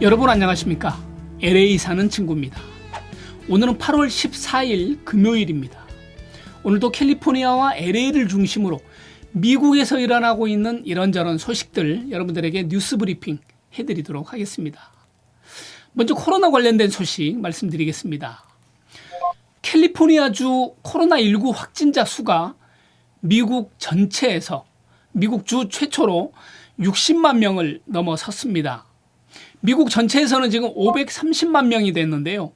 여러분 안녕하십니까? LA 사는 친구입니다. 오늘은 8월 14일 금요일입니다. 오늘도 캘리포니아와 LA를 중심으로 미국에서 일어나고 있는 이런저런 소식들 여러분들에게 뉴스 브리핑 해드리도록 하겠습니다. 먼저 코로나 관련된 소식 말씀드리겠습니다. 캘리포니아주 코로나19 확진자 수가 미국 전체에서 미국 주 최초로 60만 명을 넘어섰습니다. 미국 전체에서는 지금 530만 명이 됐는데요.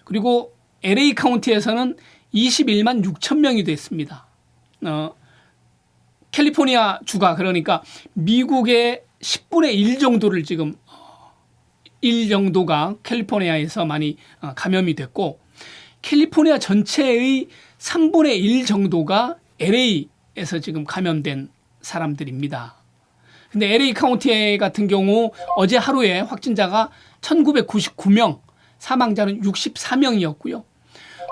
그리고 LA 카운티에서는 21만 6천 명이 됐습니다. 캘리포니아 주가 그러니까 미국의 10분의 1 정도를 지금 1 정도가 캘리포니아에서 많이 감염이 됐고 캘리포니아 전체의 3분의 1 정도가 LA에서 지금 감염된 사람들입니다. 근데 LA 카운티 같은 경우 어제 하루에 확진자가 1999명, 사망자는 64명이었고요.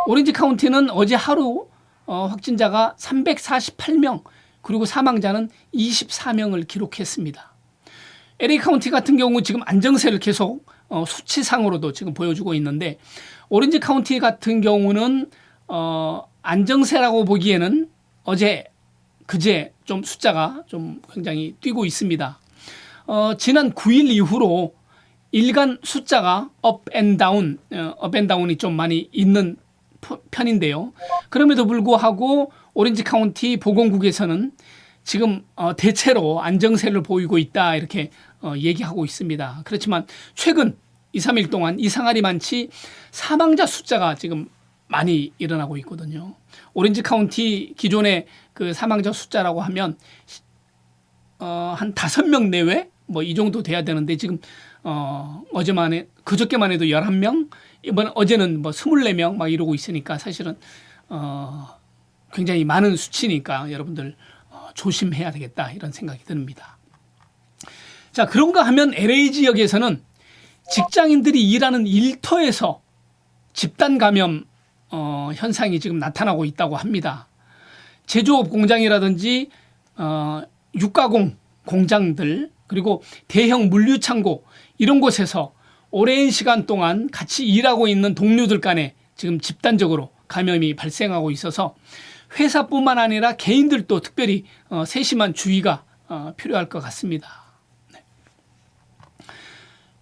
오렌지 카운티는 어제 하루 확진자가 348명, 그리고 사망자는 24명을 기록했습니다. LA 카운티 같은 경우 지금 안정세를 계속 수치상으로도 지금 보여주고 있는데 오렌지 카운티 같은 경우는 안정세라고 보기에는 그제 좀 숫자가 좀 굉장히 뛰고 있습니다. 지난 9일 이후로 일간 숫자가 업 앤 다운이 좀 많이 있는 편인데요. 그럼에도 불구하고 오렌지 카운티 보건국에서는 지금 대체로 안정세를 보이고 있다 이렇게 얘기하고 있습니다. 그렇지만 최근 2, 3일 동안 이상할이 많지 사망자 숫자가 지금 많이 일어나고 있거든요. 오렌지 카운티 기존의 그 사망자 숫자라고 하면 한 5명 내외 뭐 이 정도 돼야 되는데 지금 그저께만 해도 11명, 어제는 뭐 24명 막 이러고 있으니까 사실은 굉장히 많은 수치니까 여러분들 조심해야 되겠다 이런 생각이 듭니다. 자, 그런가 하면 LA 지역에서는 직장인들이 일하는 일터에서 집단 감염 현상이 지금 나타나고 있다고 합니다. 제조업 공장이라든지 육가공 공장들 그리고 대형 물류창고 이런 곳에서 오랜 시간 동안 같이 일하고 있는 동료들 간에 지금 집단적으로 감염이 발생하고 있어서 회사뿐만 아니라 개인들도 특별히 세심한 주의가 필요할 것 같습니다.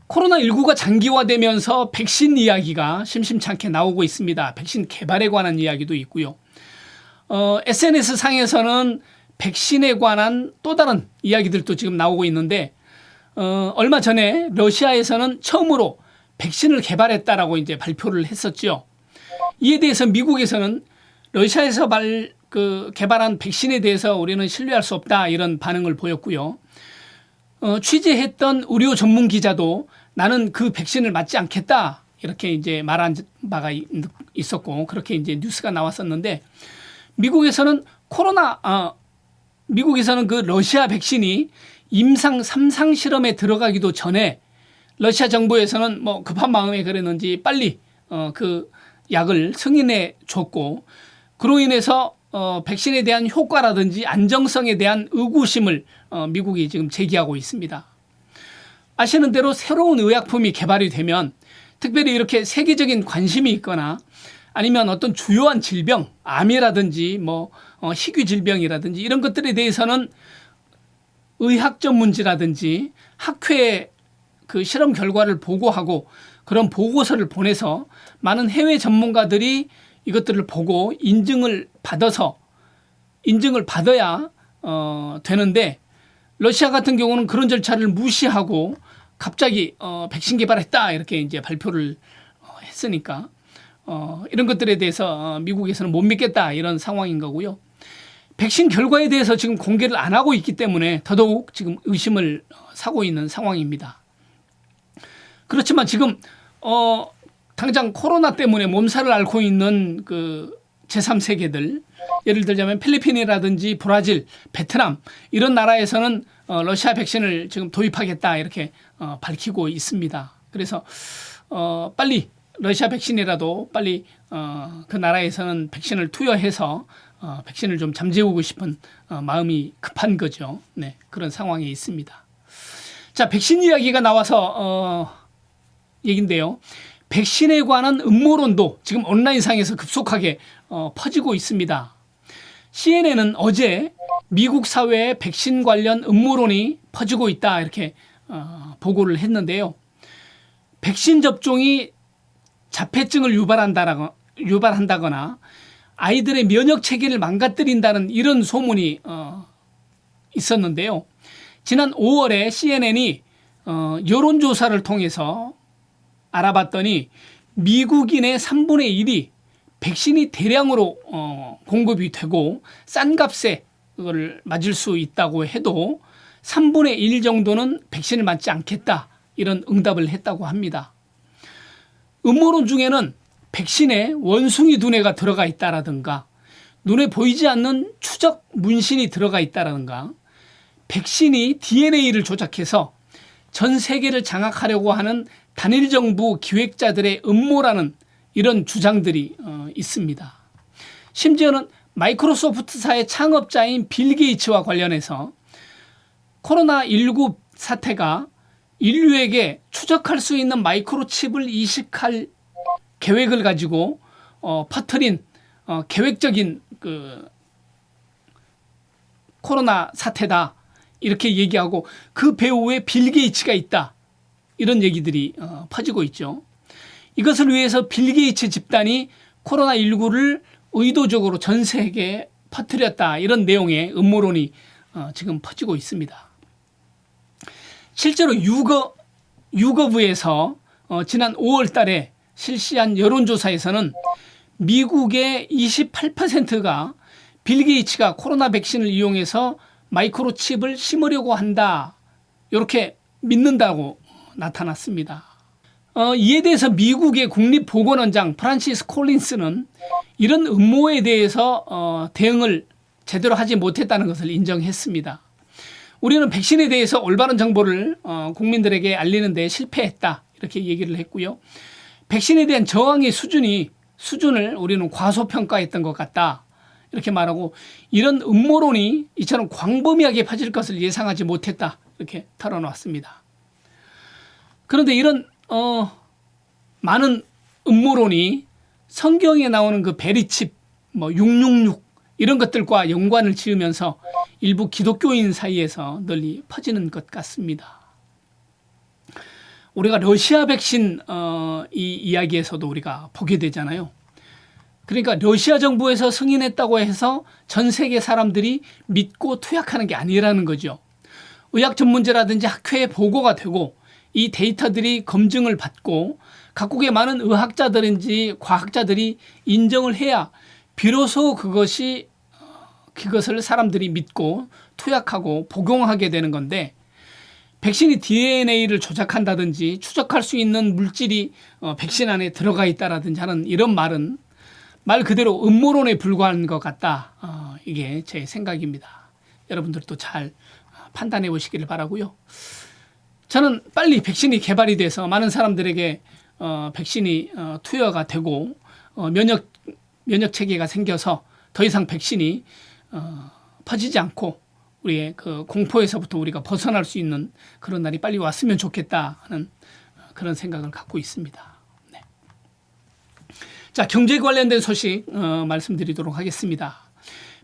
코로나19가 장기화되면서 백신 이야기가 심심찮게 나오고 있습니다. 백신 개발에 관한 이야기도 있고요. SNS 상에서는 백신에 관한 또 다른 이야기들도 지금 나오고 있는데 얼마 전에 러시아에서는 처음으로 백신을 개발했다라고 이제 발표를 했었죠. 이에 대해서 미국에서는 러시아에서 개발한 백신에 대해서 우리는 신뢰할 수 없다 이런 반응을 보였고요. 취재했던 의료 전문 기자도 나는 그 백신을 맞지 않겠다 이렇게 이제 말한 바가 있었고 그렇게 이제 뉴스가 나왔었는데 미국에서는 그 러시아 백신이 임상 3상 실험에 들어가기도 전에 러시아 정부에서는 뭐 급한 마음에 그랬는지 빨리 그 약을 승인해 줬고 그로 인해서 백신에 대한 효과라든지 안정성에 대한 의구심을 미국이 지금 제기하고 있습니다. 아시는 대로 새로운 의약품이 개발이 되면 특별히 이렇게 세계적인 관심이 있거나 아니면 어떤 주요한 질병, 암이라든지 뭐 희귀 질병이라든지 이런 것들에 대해서는 의학 전문지라든지 학회에 그 실험 결과를 보고하고 그런 보고서를 보내서 많은 해외 전문가들이 이것들을 보고 인증을 받아야 되는데 러시아 같은 경우는 그런 절차를 무시하고 갑자기 백신 개발했다 이렇게 이제 발표를 했으니까 이런 것들에 대해서 미국에서는 못 믿겠다 이런 상황인 거고요. 백신 결과에 대해서 지금 공개를 안 하고 있기 때문에 더더욱 지금 의심을 사고 있는 상황입니다. 그렇지만 지금 당장 코로나 때문에 몸살을 앓고 있는 그 제3세계들 예를 들자면 필리핀이라든지 브라질, 베트남 이런 나라에서는 러시아 백신을 지금 도입하겠다 이렇게 밝히고 있습니다. 그래서 빨리 러시아 백신이라도 빨리 그 나라에서는 백신을 투여해서 백신을 좀 잠재우고 싶은 마음이 급한 거죠. 네, 그런 상황에 있습니다. 자, 백신 이야기가 나와서 얘긴데요. 백신에 관한 음모론도 지금 온라인상에서 급속하게 퍼지고 있습니다. CNN은 어제 미국 사회에 백신 관련 음모론이 퍼지고 있다 이렇게 보고를 했는데요. 백신 접종이 자폐증을 유발한다거나 아이들의 면역 체계를 망가뜨린다는 이런 소문이 있었는데요. 지난 5월에 CNN이 여론조사를 통해서 알아봤더니 미국인의 3분의 1이 백신이 대량으로 공급이 되고 싼 값에 그걸 맞을 수 있다고 해도 3분의 1 정도는 백신을 맞지 않겠다 이런 응답을 했다고 합니다. 음모론 중에는 백신에 원숭이 두뇌가 들어가 있다라든가 눈에 보이지 않는 추적 문신이 들어가 있다라든가 백신이 DNA를 조작해서 전 세계를 장악하려고 하는 단일 정부 기획자들의 음모라는 이런 주장들이 있습니다. 심지어는 마이크로소프트사의 창업자인 빌 게이츠와 관련해서 코로나19 사태가 인류에게 추적할 수 있는 마이크로칩을 이식할 계획을 가지고 퍼뜨린 계획적인 그 코로나 사태다 이렇게 얘기하고 그 배후에 빌 게이츠가 있다 이런 얘기들이 퍼지고 있죠. 이것을 위해서 빌 게이츠 집단이 코로나19를 의도적으로 전 세계에 퍼뜨렸다 이런 내용의 음모론이 지금 퍼지고 있습니다. 실제로 유거브에서 지난 5월 달에 실시한 여론조사에서는 미국의 28%가 빌 게이츠가 코로나 백신을 이용해서 마이크로칩을 심으려고 한다 이렇게 믿는다고 나타났습니다. 이에 대해서 미국의 국립보건원장 프란시스 콜린스는 이런 음모에 대해서 대응을 제대로 하지 못했다는 것을 인정했습니다. 우리는 백신에 대해서 올바른 정보를 국민들에게 알리는 데 실패했다 이렇게 얘기를 했고요. 백신에 대한 저항의 수준을 우리는 과소평가했던 것 같다 이렇게 말하고 이런 음모론이 이처럼 광범위하게 퍼질 것을 예상하지 못했다 이렇게 털어놨습니다. 그런데 이런 많은 음모론이 성경에 나오는 그 베리칩, 666 이런 것들과 연관을 지으면서 일부 기독교인 사이에서 널리 퍼지는 것 같습니다. 우리가 러시아 백신 이 이야기에서도 우리가 보게 되잖아요. 그러니까 러시아 정부에서 승인했다고 해서 전 세계 사람들이 믿고 투약하는 게 아니라는 거죠. 의학 전문제라든지 학회에 보고가 되고 이 데이터들이 검증을 받고 각국의 많은 의학자들인지 과학자들이 인정을 해야 비로소 그것을 사람들이 믿고 투약하고 복용하게 되는 건데 백신이 DNA를 조작한다든지 추적할 수 있는 물질이 백신 안에 들어가 있다라든지 하는 이런 말은 말 그대로 음모론에 불과한 것 같다. 이게 제 생각입니다. 여러분들도 잘 판단해 보시기를 바라고요. 저는 빨리 백신이 개발이 돼서 많은 사람들에게 백신이 투여가 되고 면역 체계가 생겨서 더 이상 백신이 퍼지지 않고 우리의 그 공포에서부터 우리가 벗어날 수 있는 그런 날이 빨리 왔으면 좋겠다 하는 그런 생각을 갖고 있습니다. 네. 자, 경제 관련된 소식 말씀드리도록 하겠습니다.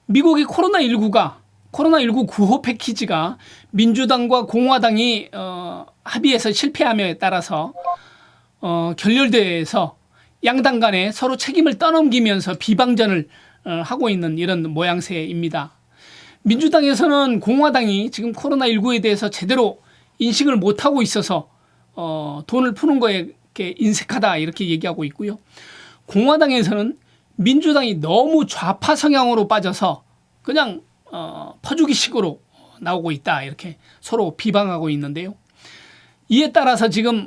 미국의 코로나19 구호 패키지가 민주당과 공화당이 합의해서 실패함에 따라서 결렬돼서 양당 간에 서로 책임을 떠넘기면서 비방전을 하고 있는 이런 모양새입니다. 민주당에서는 공화당이 지금 코로나19에 대해서 제대로 인식을 못하고 있어서 돈을 푸는 거에 인색하다 이렇게 얘기하고 있고요. 공화당에서는 민주당이 너무 좌파 성향으로 빠져서 그냥 퍼주기식으로 나오고 있다 이렇게 서로 비방하고 있는데요. 이에 따라서 지금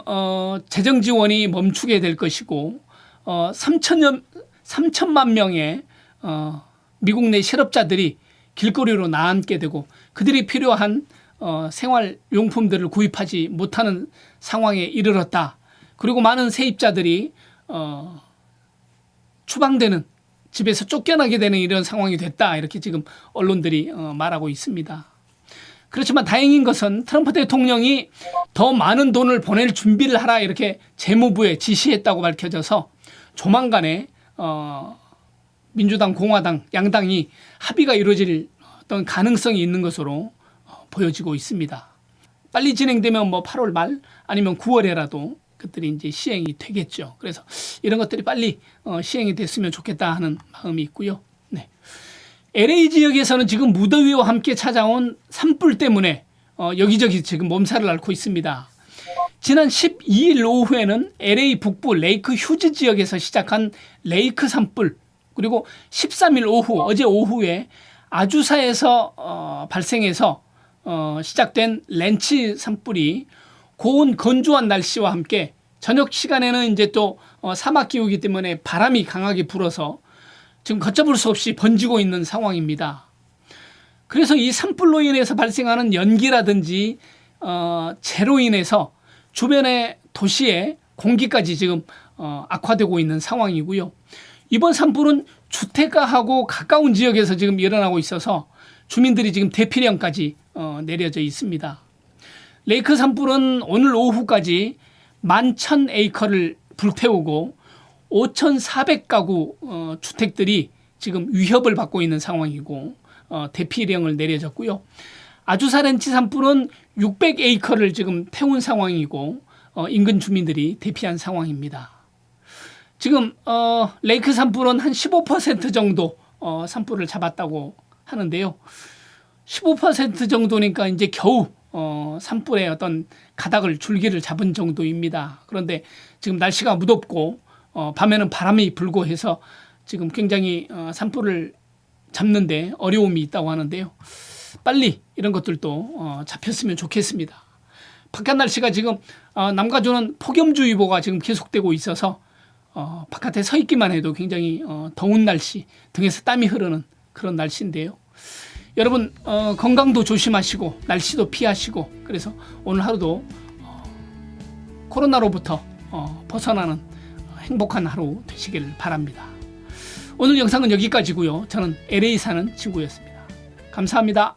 재정 지원이 멈추게 될 것이고 3천만 명의 미국 내 실업자들이 길거리로 나앉게 되고 그들이 필요한 생활용품들을 구입하지 못하는 상황에 이르렀다. 그리고 많은 세입자들이 추방되는 집에서 쫓겨나게 되는 이런 상황이 됐다. 이렇게 지금 언론들이 말하고 있습니다. 그렇지만 다행인 것은 트럼프 대통령이 더 많은 돈을 보낼 준비를 하라 이렇게 재무부에 지시했다고 밝혀져서 조만간에 민주당, 공화당, 양당이 합의가 이루어질 어떤 가능성이 있는 것으로 보여지고 있습니다. 빨리 진행되면 뭐 8월 말 아니면 9월에라도 그것들이 이제 시행이 되겠죠. 그래서 이런 것들이 빨리 시행이 됐으면 좋겠다 하는 마음이 있고요. 네. LA 지역에서는 지금 무더위와 함께 찾아온 산불 때문에 여기저기 지금 몸살을 앓고 있습니다. 지난 12일 오후에는 LA 북부 레이크 휴즈 지역에서 시작한 레이크 산불, 그리고 13일 오후, 어제 오후에 아주사에서 발생해서 시작된 렌치 산불이 고온 건조한 날씨와 함께 저녁 시간에는 이제 또 사막 기후이기 때문에 바람이 강하게 불어서 지금 걷잡을 수 없이 번지고 있는 상황입니다. 그래서 이 산불로 인해서 발생하는 연기라든지 재로 인해서 주변의 도시의 공기까지 지금 악화되고 있는 상황이고요. 이번 산불은 주택가하고 가까운 지역에서 지금 일어나고 있어서 주민들이 지금 대피령까지 내려져 있습니다. 레이크 산불은 오늘 오후까지 11,000에이커를 불태우고 5,400가구 주택들이 지금 위협을 받고 있는 상황이고 대피령을 내려졌고요. 아주사 렌치 산불은 600에이커를 지금 태운 상황이고 인근 주민들이 대피한 상황입니다. 지금 레이크 산불은 한 15% 정도 산불을 잡았다고 하는데요. 15% 정도니까 이제 겨우 산불의 어떤 가닥을 줄기를 잡은 정도입니다. 그런데 지금 날씨가 무덥고 밤에는 바람이 불고 해서 지금 굉장히 산불을 잡는데 어려움이 있다고 하는데요. 빨리 이런 것들도 잡혔으면 좋겠습니다. 바깥 날씨가 지금 남가주는 폭염주의보가 지금 계속되고 있어서 바깥에 서 있기만 해도 굉장히 더운 날씨, 등에서 땀이 흐르는 그런 날씨인데요. 여러분 건강도 조심하시고 날씨도 피하시고, 그래서 오늘 하루도 코로나로부터 벗어나는 행복한 하루 되시길 바랍니다. 오늘 영상은 여기까지고요. 저는 LA 사는 친구였습니다. 감사합니다.